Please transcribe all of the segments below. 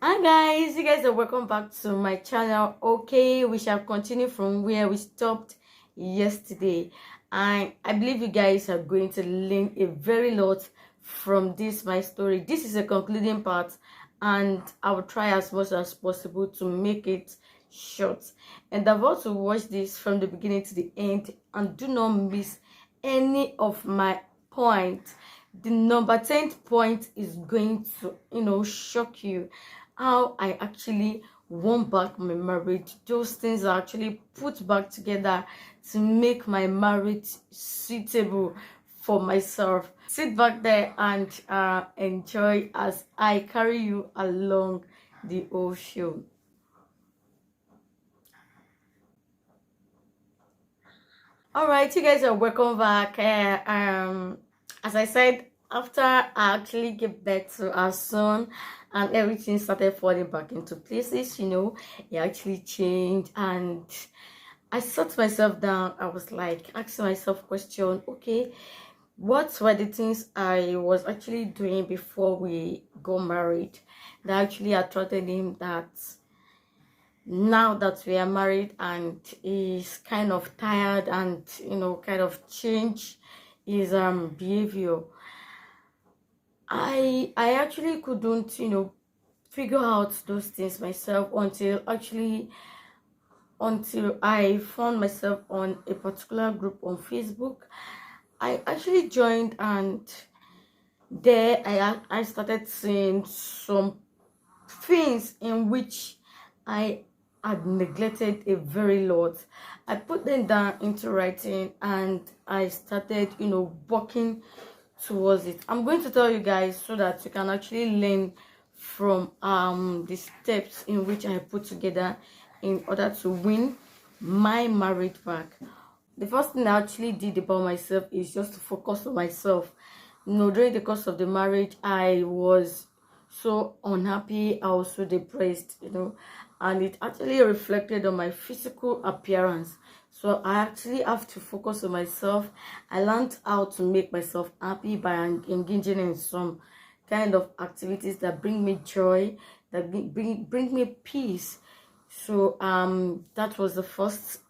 Hi guys, you guys are welcome back to my channel. Okay, we shall continue from where we stopped yesterday, and I believe you guys are going to learn a very lot from this my story. This is a concluding part, and I will try as much as possible to make it short. And I want to watch this from the beginning to the end, and do not miss any of my points. The number 10th point is going to shock you. How I actually won back my marriage. Those things are actually put back together to make my marriage suitable for myself. Sit back there and enjoy as I carry you along the whole show. All right, you guys are welcome back. As I said, after I actually gave birth to our son and everything started falling back into places, it actually changed, and I sat myself down. I was like asking myself question, okay, what were the things I was actually doing before we got married that actually attracted him, that now that we are married and he's kind of tired and kind of change his behavior. I actually couldn't figure out those things myself until I found myself on a particular group on Facebook. I actually joined, and there I started seeing some things in which I had neglected a very lot. I put them down into writing, and I started working towards it. I'm going to tell you guys so that you can actually learn from the steps in which I put together in order to win my marriage back. The first thing I actually did about myself is just to focus on myself. During the course of the marriage, I was so unhappy, I was so depressed, and it actually reflected on my physical appearance. So I actually have to focus on myself. I learned how to make myself happy by engaging in some kind of activities that bring me joy, that bring me peace. So that was the first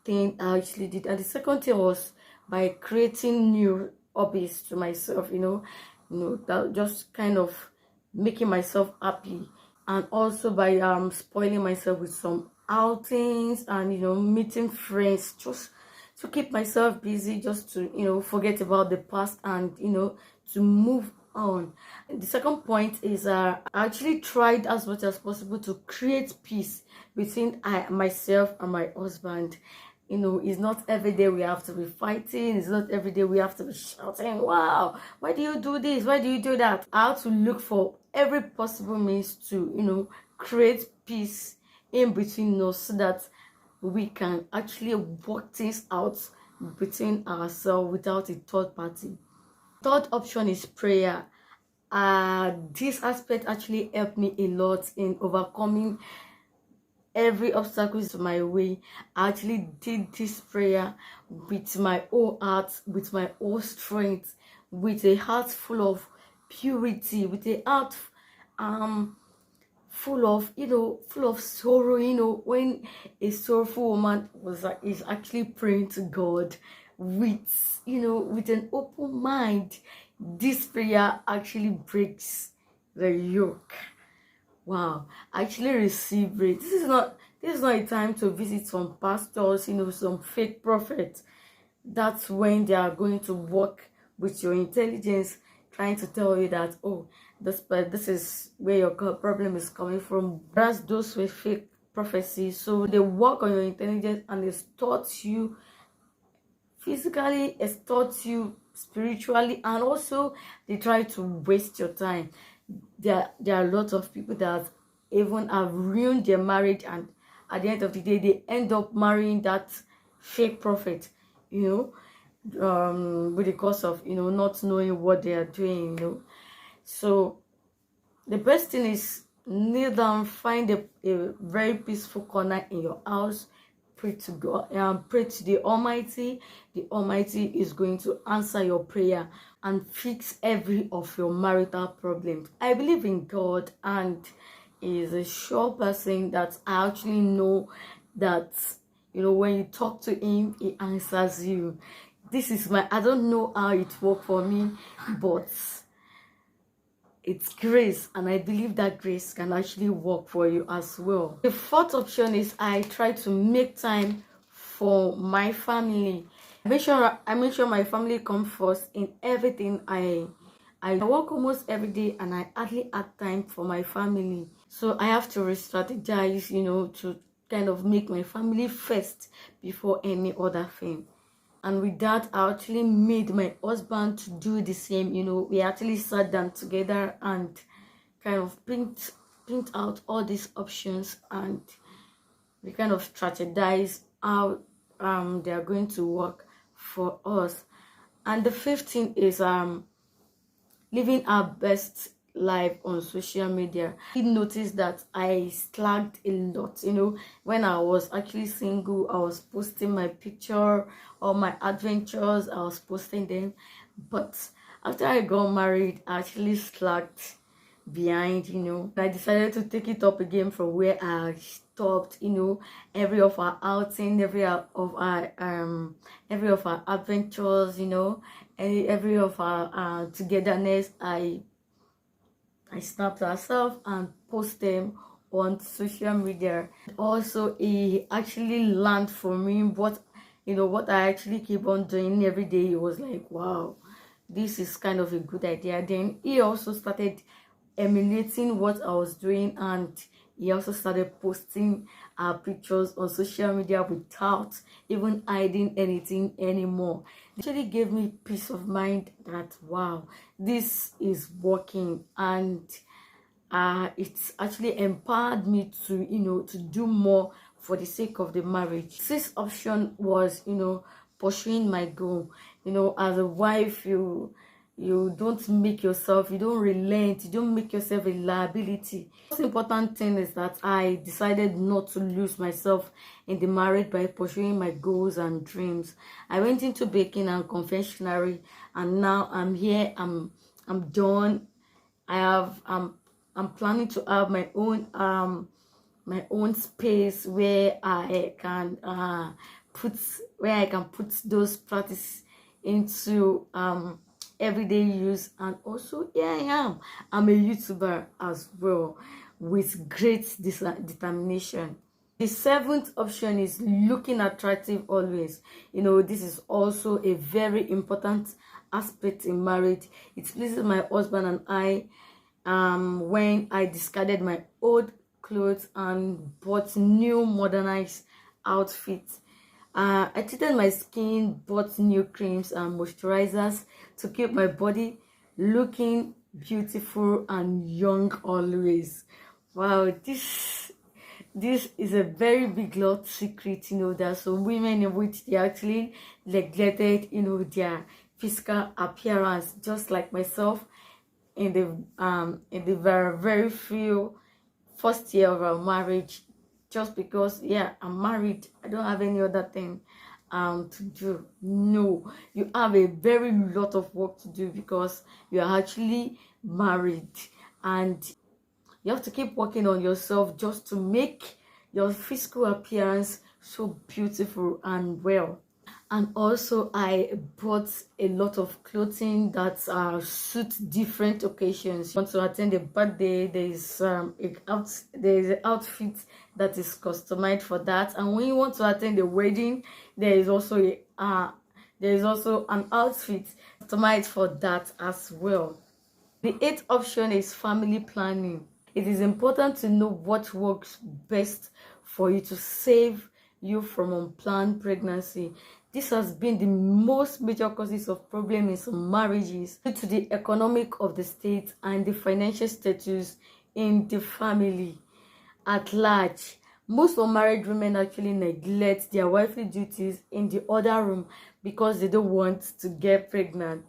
thing I actually did. And the second thing was by creating new hobbies to myself, that just kind of making myself happy, and also by spoiling myself with some outings and meeting friends, just to keep myself busy, just to forget about the past and to move on. And the second point is I actually tried as much as possible to create peace between myself and my husband. It's not every day we have to be fighting. It's not every day we have to be shouting, wow, why do you do this, why do you do that? I have to look for every possible means to create peace in between us, so that we can actually work things out between ourselves without a third party. Third option is prayer. This aspect actually helped me a lot in overcoming every obstacle to my way. I actually did this prayer with my whole heart, with my whole strength, with a heart full of purity, with a heart full of sorrow. When a sorrowful woman is actually praying to God with an open mind, this prayer actually breaks the yoke. Wow, I actually received it. This is not a time to visit some pastors, some fake prophets. That's when they are going to work with your intelligence, trying to tell you that, oh, this is where your problem is coming from. That's those with fake prophecies. So they work on your intelligence and they extort you physically, extort you spiritually, and also they try to waste your time. There are a lot of people that even have ruined their marriage, and at the end of the day they end up marrying that fake prophet, with the cause of not knowing what they are doing. So the best thing is kneel down, find a very peaceful corner in your house, pray to God and pray to the Almighty. The Almighty is going to answer your prayer and fix every of your marital problems. I believe in God, and is a sure person that I actually know that, when you talk to him, he answers you. This is I don't know how it worked for me, but it's grace, and I believe that grace can actually work for you as well. The fourth option is I try to make time for my family. I make sure my family comes first in everything I work almost every day, and I hardly had time for my family. So I have to re-strategize, to kind of make my family first before any other thing. And with that, I actually made my husband to do the same. We actually sat down together and kind of print out all these options, and we kind of strategize how they are going to work for us. And the fifth thing is living our best life on social media. I noticed that I slacked a lot. When I was actually single, I was posting my picture or my adventures, I was posting them. But after I got married, I actually slacked behind. I decided to take it up again from where I stopped. Every of our outing, every of our adventures, every of our togetherness, I snapped ourselves and post them on social media. Also, it actually learned for me what I actually keep on doing every day. It was like, wow, this is kind of a good idea. Then he also started emulating what I was doing, and he also started posting pictures on social media without even hiding anything anymore. It actually gave me peace of mind that, wow, this is working, and it's actually empowered me to do more for the sake of the marriage. Sixth option was pursuing my goal. As a wife, you don't relent, you don't make yourself a liability. The most important thing is that I decided not to lose myself in the marriage by pursuing my goals and dreams. I went into baking and confectionery, and now I'm here. I'm done. I'm planning to have my own space where I can put those practice into everyday use. And also, here I am. I'm a YouTuber as well, with great determination. The seventh option is looking attractive always. This is also a very important aspect in marriage. It pleases my husband and I when I discarded my old clothes and bought new modernized outfits. I treated my skin, bought new creams and moisturizers to keep my body looking beautiful and young always. Wow, this is a very big lot secret. There are some women in which they actually neglected their physical appearance, just like myself, in the very very few first year of our marriage. Just because, yeah, I'm married, I don't have any other thing to do. No, you have a very lot of work to do because you are actually married, and you have to keep working on yourself just to make your physical appearance so beautiful and well. And also, I bought a lot of clothing that suit different occasions. You want to attend a birthday, there's an outfit that is customized for that. And when you want to attend a wedding, there is also an outfit customized for that as well. The eighth option is family planning. It is important to know what works best for you to save you from unplanned pregnancy. This has been the most major causes of problems in some marriages due to the economic of the state and the financial status in the family at large. Most unmarried women actually neglect their wifely duties in the other room because they don't want to get pregnant.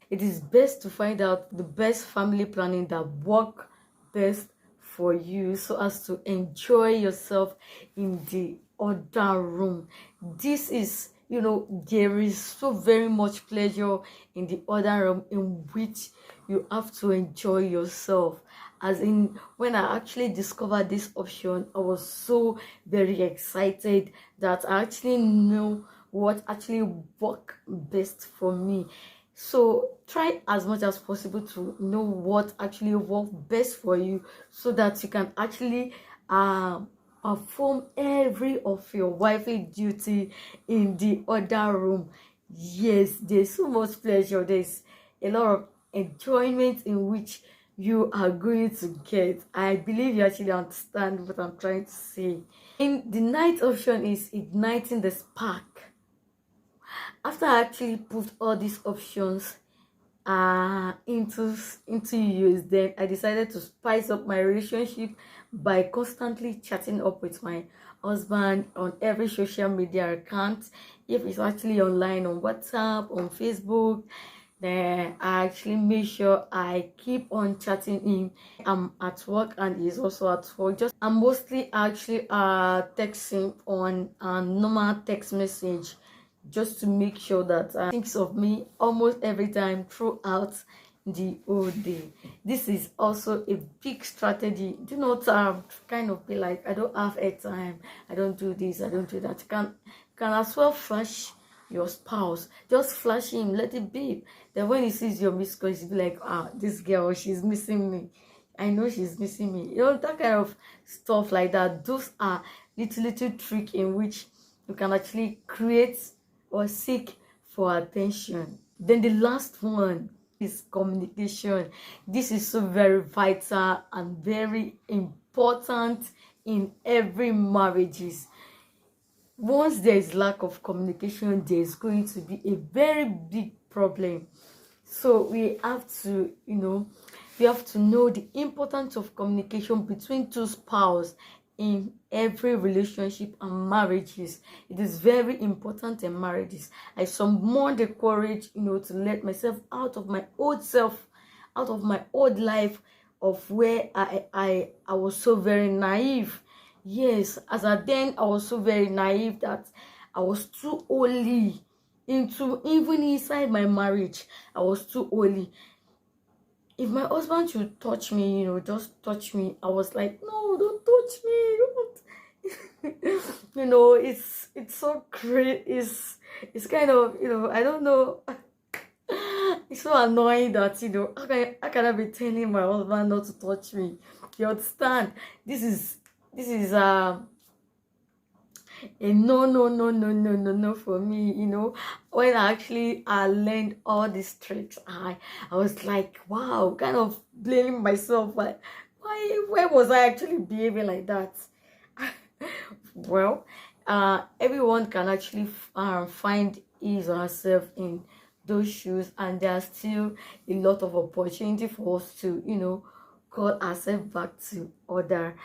It is best to find out the best family planning that work best for you so as to enjoy yourself in the other room. This is, there is so very much pleasure in the other room in which you have to enjoy yourself. As in, when I actually discovered this option, I was so very excited that I actually know what actually work best for me. So try as much as possible to know what actually works best for you, so that you can actually perform every of your wifey duty in the other room. Yes, there's so much pleasure, there's a lot of enjoyment in which you are going to get. I believe you actually understand what I'm trying to say. In the night option is igniting the spark. After I actually put all these options into use, then I decided to spice up my relationship by constantly chatting up with my husband on every social media account. If it's actually online on WhatsApp, on Facebook, then I actually make sure I keep on chatting him. I'm at work and he's also at work. Just I'm mostly actually texting on a normal text message, just to make sure that thinks of me almost every time throughout the whole day. This is also a big strategy. Do not kind of be like, I don't have airtime, I don't do this, I don't do that. You can as well flash your spouse. Just flash him, let it beep. Then when he sees your missed call, he'll be like, this girl, she's missing me. I know she's missing me. That kind of stuff like that. Those are little trick in which you can actually create or seek for attention. Then the last one is communication. This is so very vital and very important in every marriages. Once there is lack of communication, there is going to be a very big problem. So we have to know the importance of communication between two spouses in every relationship and marriages. It is very important in marriages. I summoned the courage to let myself out of my old self, out of my old life, of where I was so very naive. Yes, as I then I was so very naive that I was too holy into, even inside my marriage, I was too holy. If my husband should touch me, just touch me, I was like, no, don't touch me, don't. It's so great. It's kind of, I don't know. It's so annoying that how can I be telling my husband not to touch me? You understand? This is a no for me. When I learned all these tricks, I was like, wow, kind of blaming myself, like, why was I actually behaving like that? Well, everyone can actually find his or herself in those shoes, and there's still a lot of opportunity for us to call ourselves back to order.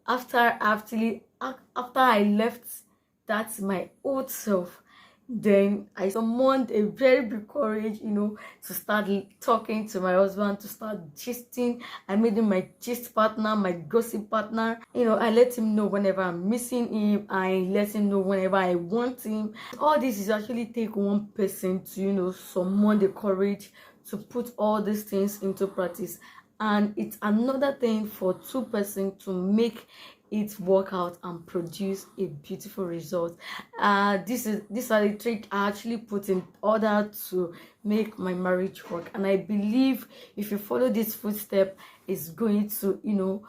After I left that's my old self, then I summoned a very big courage, to start talking to my husband, to start gisting. I made him my gist partner, my gossip partner. I let him know whenever I'm missing him. I let him know whenever I want him. All this is actually take one person to, summon the courage to put all these things into practice. And it's another thing for two persons to make it work out and produce a beautiful result. These are the trick I actually put in order to make my marriage work, and I believe if you follow this footstep, it's going to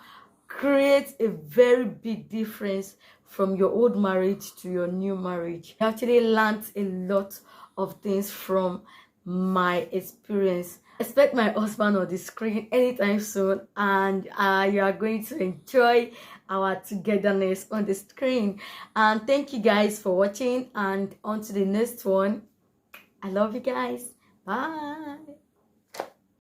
create a very big difference from your old marriage to your new marriage. I actually learned a lot of things from my experience. Expect my husband on the screen anytime soon, and you are going to enjoy our togetherness on the screen. And thank you guys for watching, and on to the next one. I love you guys. Bye.